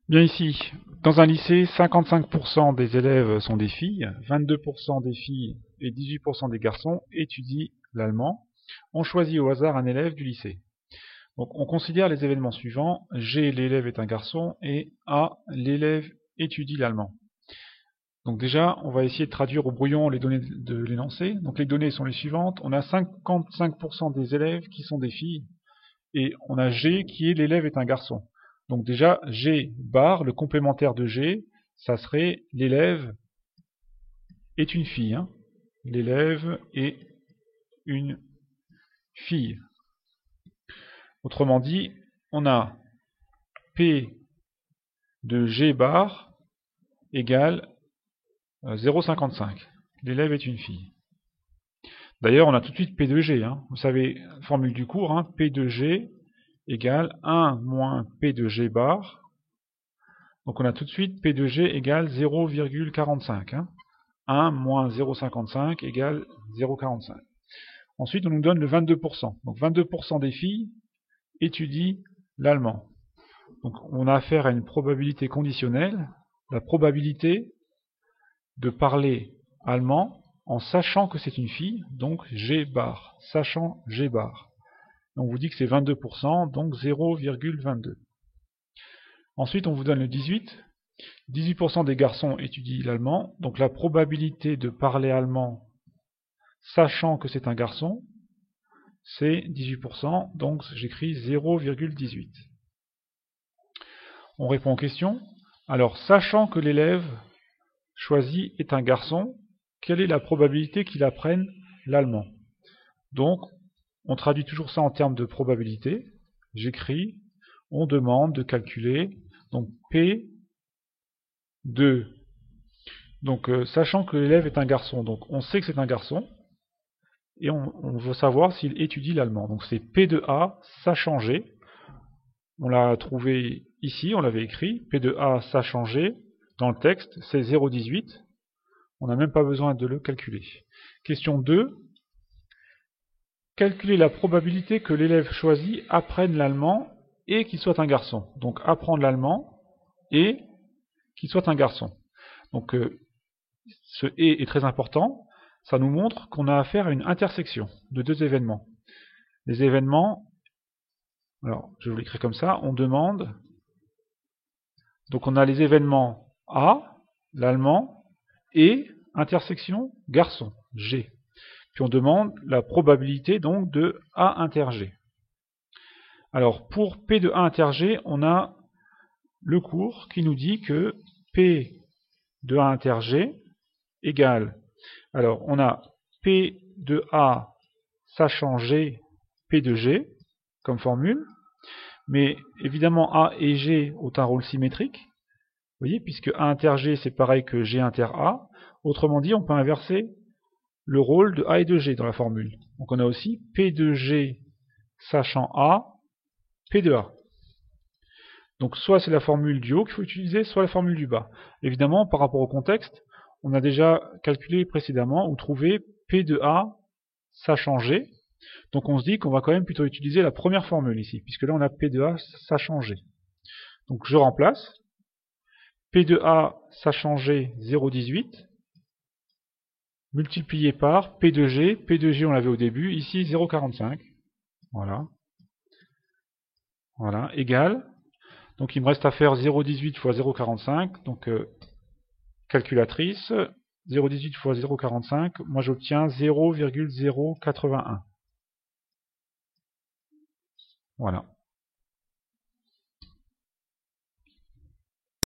Bien ici, dans un lycée, 55% des élèves sont des filles, 22% des filles et 18% des garçons étudient l'allemand. On choisit au hasard un élève du lycée. Donc on considère les événements suivants. G, l'élève est un garçon, et A, l'élève étudie l'allemand. Donc déjà, on va essayer de traduire au brouillon les données de l'énoncé. Donc les données sont les suivantes. On a 55% des élèves qui sont des filles, et on a G qui est l'élève est un garçon. Donc déjà, G bar, le complémentaire de G, ça serait l'élève est une fille. Hein. L'élève est une fille. Autrement dit, on a P de G bar égale 0,55. L'élève est une fille. D'ailleurs, on a tout de suite P de G. Hein. Vous savez, formule du cours, hein, P de G égale 1 moins P de G bar. Donc on a tout de suite P de G égale 0,45. Hein. 1 moins 0,55 égale 0,45. Ensuite, on nous donne le 22%. Donc 22% des filles étudient l'allemand. Donc on a affaire à une probabilité conditionnelle, la probabilité de parler allemand en sachant que c'est une fille, donc G bar, sachant G bar. On vous dit que c'est 22%, donc 0,22. Ensuite, on vous donne le 18. 18% des garçons étudient l'allemand, donc la probabilité de parler allemand sachant que c'est un garçon, c'est 18%, donc j'écris 0,18. On répond aux questions. Alors, sachant que l'élève choisi est un garçon, quelle est la probabilité qu'il apprenne l'allemand? Donc, on traduit toujours ça en termes de probabilité. J'écris, on demande de calculer, donc P de... Donc, sachant que l'élève est un garçon, donc on sait que c'est un garçon, et on veut savoir s'il étudie l'allemand. Donc c'est P de A, sachant G. On l'a trouvé ici, on l'avait écrit. P de A, sachant G. Dans le texte, c'est 0,18. On n'a même pas besoin de le calculer. Question 2. Calculer la probabilité que l'élève choisi apprenne l'allemand et qu'il soit un garçon. Donc apprendre l'allemand et qu'il soit un garçon. Donc ce et est très important. Ça nous montre qu'on a affaire à une intersection de deux événements. Les événements, alors je vous l'écris comme ça, on demande, donc on a les événements A, l'allemand, et intersection garçon, G. Puis on demande la probabilité donc de A inter G. Alors pour P de A inter G, on a le cours qui nous dit que P de A inter G égale, alors on a P de A sachant G, P de G comme formule, mais évidemment A et G ont un rôle symétrique, vous voyez, puisque A inter G c'est pareil que G inter A, autrement dit on peut inverser le rôle de A et de G dans la formule. Donc on a aussi P de G sachant A, P de A. Donc soit c'est la formule du haut qu'il faut utiliser, soit la formule du bas. Évidemment, par rapport au contexte, on a déjà calculé précédemment ou trouvé P de A sachant G. Donc on se dit qu'on va quand même plutôt utiliser la première formule ici, puisque là on a P de A sachant G. Donc je remplace. P de A sachant G 0,18 multiplié par P de G on l'avait au début, ici 0,45. Voilà. Voilà, égale. Donc il me reste à faire 0,18 fois 0,45. Donc calculatrice, 0,18 fois 0,45, moi j'obtiens 0,081. Voilà.